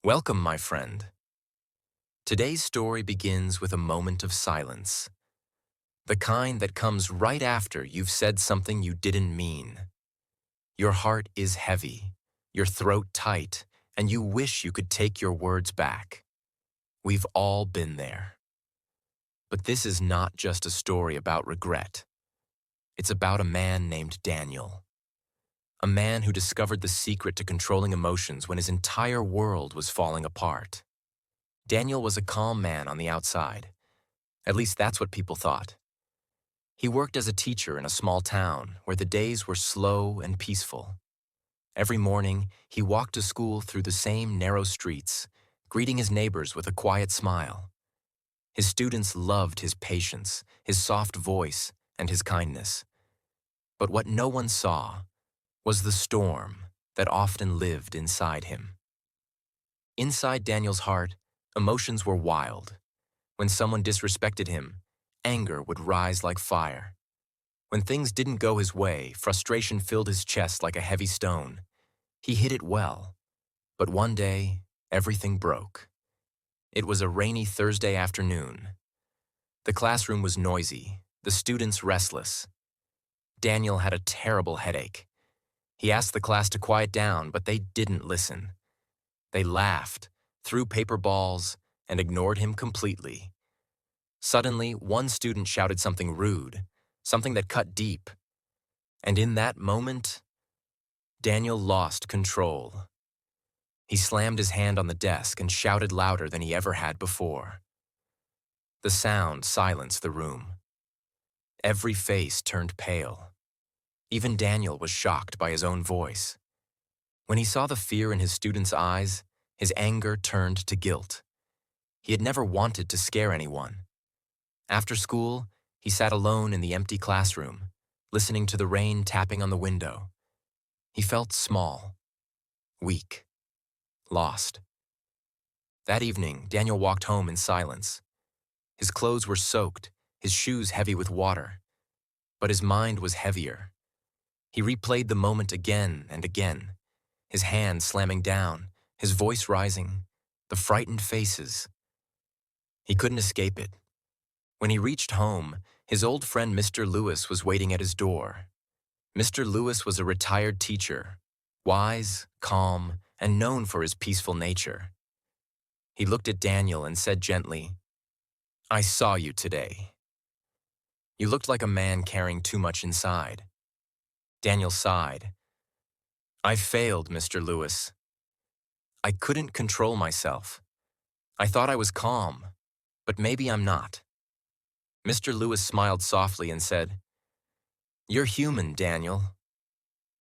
Welcome, my friend. Today's story begins with a moment of silence, the kind that comes right after you've said something you didn't mean. Your heart is heavy, your throat tight, and you wish you could take your words back. We've all been there. But this is not just a story about regret. It's about a man named Daniel. A man who discovered the secret to controlling emotions when his entire world was falling apart. Daniel was a calm man on the outside. At least that's what people thought. He worked as a teacher in a small town where the days were slow and peaceful. Every morning, he walked to school through the same narrow streets, greeting his neighbors with a quiet smile. His students loved his patience, his soft voice, and his kindness. But what no one saw was the storm that often lived inside him. Inside Daniel's heart, emotions were wild. When someone disrespected him, anger would rise like fire. When things didn't go his way, frustration filled his chest like a heavy stone. He hid it well, but one day, everything broke. It was a rainy Thursday afternoon. The classroom was noisy, the students restless. Daniel had a terrible headache. He asked the class to quiet down, but they didn't listen. They laughed, threw paper balls, and ignored him completely. Suddenly, one student shouted something rude, something that cut deep. And in that moment, Daniel lost control. He slammed his hand on the desk and shouted louder than he ever had before. The sound silenced the room. Every face turned pale. Even Daniel was shocked by his own voice. When he saw the fear in his students' eyes, his anger turned to guilt. He had never wanted to scare anyone. After school, he sat alone in the empty classroom, listening to the rain tapping on the window. He felt small, weak, lost. That evening, Daniel walked home in silence. His clothes were soaked, his shoes heavy with water. But his mind was heavier. He replayed the moment again and again, his hand slamming down, his voice rising, the frightened faces. He couldn't escape it. When he reached home, his old friend Mr. Lewis was waiting at his door. Mr. Lewis was a retired teacher, wise, calm, and known for his peaceful nature. He looked at Daniel and said gently, "I saw you today. You looked like a man carrying too much inside." Daniel sighed. "I failed, Mr. Lewis. I couldn't control myself. I thought I was calm, but maybe I'm not." Mr. Lewis smiled softly and said, "You're human, Daniel.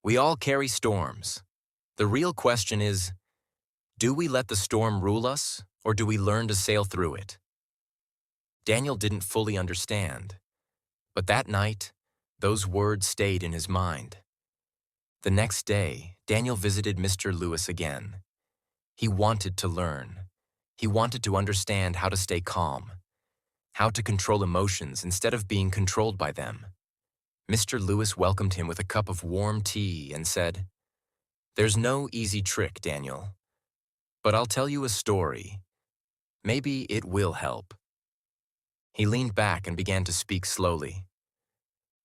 We all carry storms. The real question is, do we let the storm rule us, or do we learn to sail through it?" Daniel didn't fully understand, but that night, those words stayed in his mind. The next day, Daniel visited Mr. Lewis again. He wanted to learn. He wanted to understand how to stay calm, how to control emotions instead of being controlled by them. Mr. Lewis welcomed him with a cup of warm tea and said, "There's no easy trick, Daniel, but I'll tell you a story. Maybe it will help." He leaned back and began to speak slowly.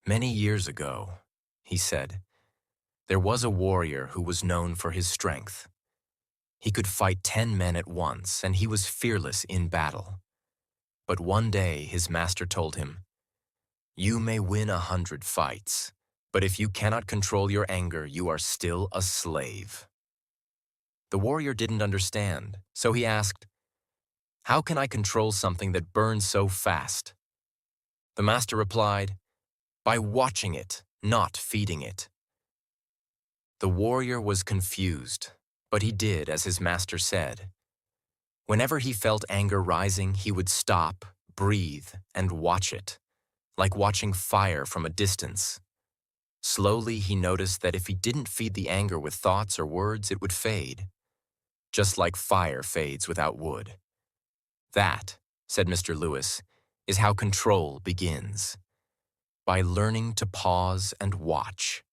"Many years ago," he said, "there was a warrior who was known for his strength. He could fight 10 men at once, and he was fearless in battle. But one day his master told him, 'You may win 100 fights, but if you cannot control your anger, you are still a slave.' The warrior didn't understand, so he asked, 'How can I control something that burns so fast?' The master replied, 'By watching it, not feeding it.' The warrior was confused, but he did as his master said. Whenever he felt anger rising, he would stop, breathe, and watch it, like watching fire from a distance. Slowly, he noticed that if he didn't feed the anger with thoughts or words, it would fade, just like fire fades without wood. That, said Mr. Lewis, is how control begins, by learning to pause and watch."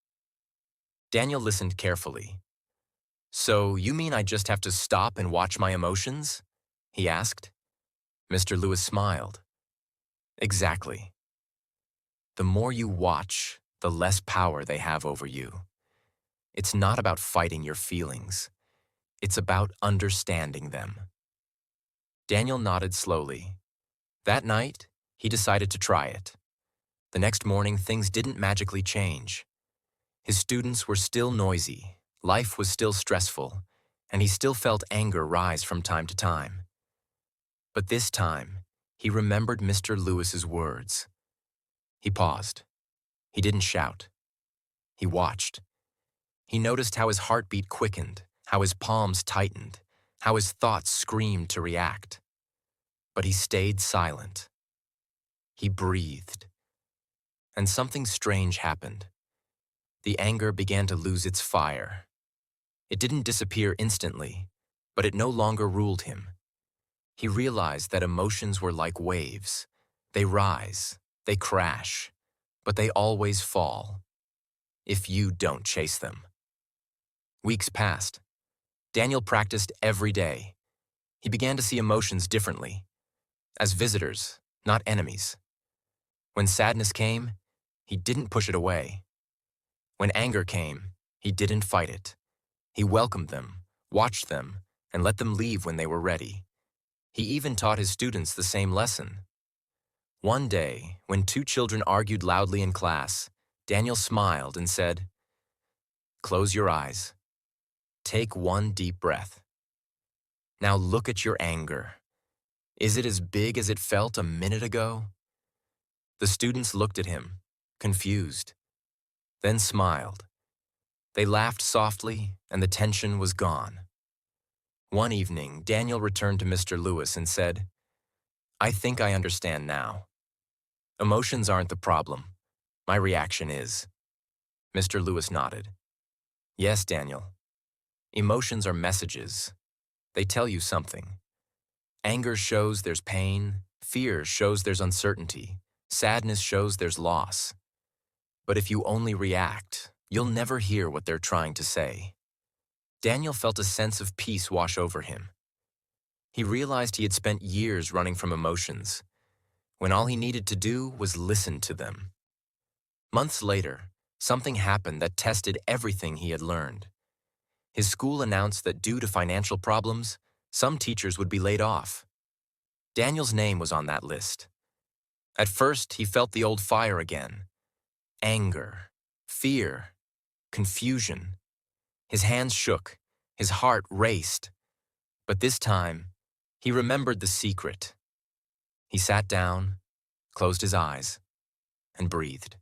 Daniel listened carefully. "So you mean I just have to stop and watch my emotions?" he asked. Mr. Lewis smiled. "Exactly. The more you watch, the less power they have over you. It's not about fighting your feelings. It's about understanding them." Daniel nodded slowly. That night, he decided to try it. The next morning, things didn't magically change. His students were still noisy, life was still stressful, and he still felt anger rise from time to time. But this time, he remembered Mr. Lewis's words. He paused. He didn't shout. He watched. He noticed how his heartbeat quickened, how his palms tightened, how his thoughts screamed to react. But he stayed silent. He breathed. And something strange happened. The anger began to lose its fire. It didn't disappear instantly, but it no longer ruled him. He realized that emotions were like waves. They rise, they crash, but they always fall, if you don't chase them. Weeks passed. Daniel practiced every day. He began to see emotions differently, as visitors, not enemies. When sadness came, he didn't push it away. When anger came, he didn't fight it. He welcomed them, watched them, and let them leave when they were ready. He even taught his students the same lesson. One day, when two children argued loudly in class, Daniel smiled and said, "Close your eyes. Take one deep breath. Now look at your anger. Is it as big as it felt a minute ago?" The students looked at him, confused, then smiled. They laughed softly, and the tension was gone. One evening, Daniel returned to Mr. Lewis and said, "I think I understand now. Emotions aren't the problem. My reaction is." Mr. Lewis nodded. "Yes, Daniel. Emotions are messages. They tell you something. Anger shows there's pain. Fear shows there's uncertainty. Sadness shows there's loss. But if you only react, you'll never hear what they're trying to say." Daniel felt a sense of peace wash over him. He realized he had spent years running from emotions, when all he needed to do was listen to them. Months later, something happened that tested everything he had learned. His school announced that due to financial problems, some teachers would be laid off. Daniel's name was on that list. At first, he felt the old fire again. Anger, fear, confusion. His hands shook, his heart raced. But this time, he remembered the secret. He sat down, closed his eyes, and breathed.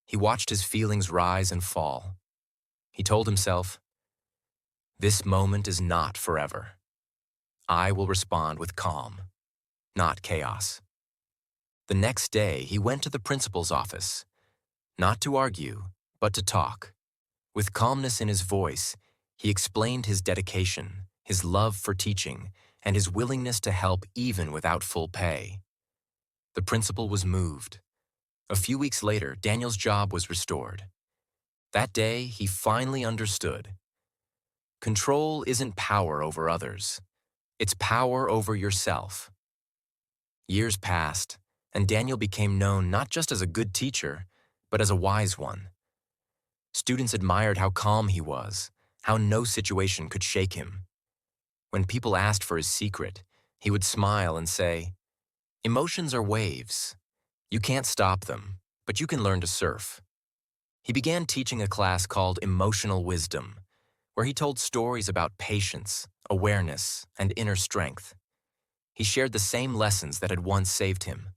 He watched his feelings rise and fall. He told himself, "This moment is not forever. I will respond with calm, not chaos." The next day, he went to the principal's office, not to argue, but to talk. With calmness in his voice, he explained his dedication, his love for teaching, and his willingness to help even without full pay. The principal was moved. A few weeks later, Daniel's job was restored. That day, he finally understood. Control isn't power over others. It's power over yourself. Years passed, and Daniel became known not just as a good teacher, but as a wise one. Students admired how calm he was, how no situation could shake him. When people asked for his secret, he would smile and say, "Emotions are waves. You can't stop them, but you can learn to surf." He began teaching a class called Emotional Wisdom, where he told stories about patience, awareness, and inner strength. He shared the same lessons that had once saved him.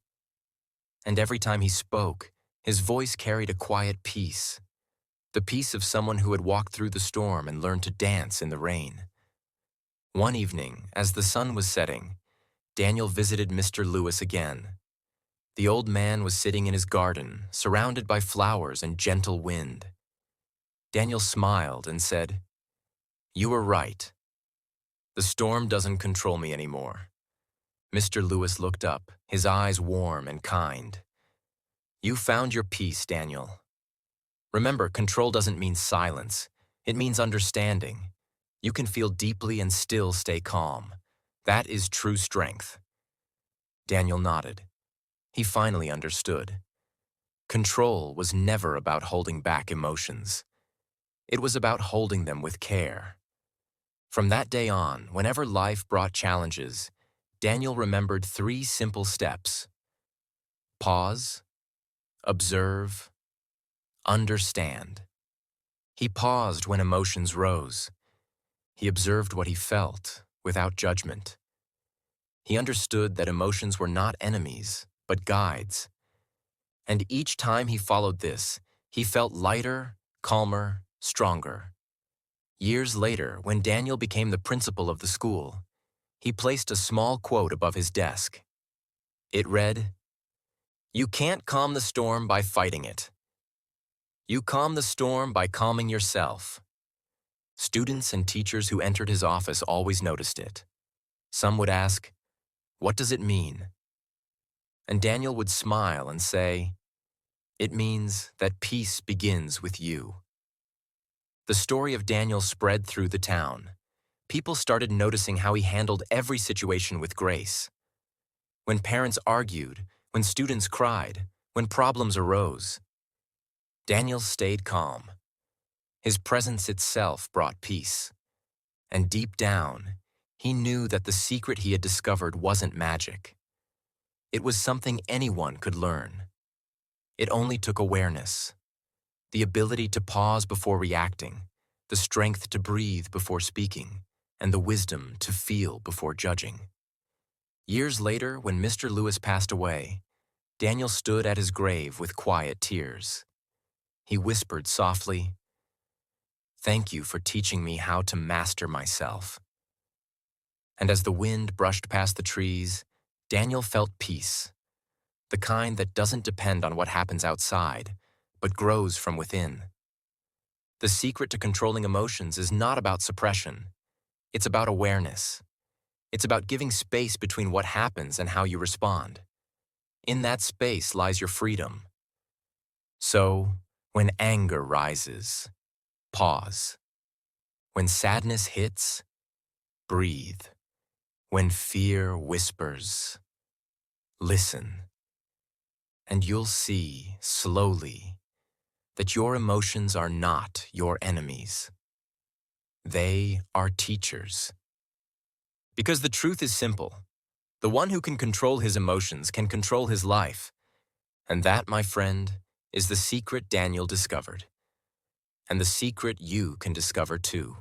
And every time he spoke, his voice carried a quiet peace, the peace of someone who had walked through the storm and learned to dance in the rain. One evening, as the sun was setting, Daniel visited Mr. Lewis again. The old man was sitting in his garden, surrounded by flowers and gentle wind. Daniel smiled and said, "You were right. The storm doesn't control me anymore." Mr. Lewis looked up, his eyes warm and kind. "You found your peace, Daniel. Remember, control doesn't mean silence. It means understanding. You can feel deeply and still stay calm. That is true strength. Daniel nodded. He finally understood. Control was never about holding back emotions. It was about holding them with care. From that day on, whenever life brought challenges, Daniel remembered 3 simple steps. Pause, observe, understand. He paused when emotions rose. He observed what he felt, without judgment. He understood that emotions were not enemies, but guides. And each time he followed this, he felt lighter, calmer, stronger. Years later, when Daniel became the principal of the school, he placed a small quote above his desk. It read, "You can't calm the storm by fighting it. You calm the storm by calming yourself." Students and teachers who entered his office always noticed it. Some would ask, "What does it mean?" And Daniel would smile and say, "It means that peace begins with you." The story of Daniel spread through the town. People started noticing how he handled every situation with grace. When parents argued, when students cried, when problems arose, Daniel stayed calm. His presence itself brought peace. And deep down, he knew that the secret he had discovered wasn't magic. It was something anyone could learn. It only took awareness, the ability to pause before reacting, the strength to breathe before speaking, and the wisdom to feel before judging. Years later, when Mr. Lewis passed away, Daniel stood at his grave with quiet tears. He whispered softly, "Thank you for teaching me how to master myself." And as the wind brushed past the trees, Daniel felt peace, the kind that doesn't depend on what happens outside, but grows from within. The secret to controlling emotions is not about suppression. It's about awareness. It's about giving space between what happens and how you respond. In that space lies your freedom. So, when anger rises, pause. When sadness hits, breathe. When fear whispers, listen. And you'll see, slowly, that your emotions are not your enemies. They are teachers. Because the truth is simple. The one who can control his emotions can control his life. And that, my friend, is the secret Daniel discovered. And the secret you can discover too.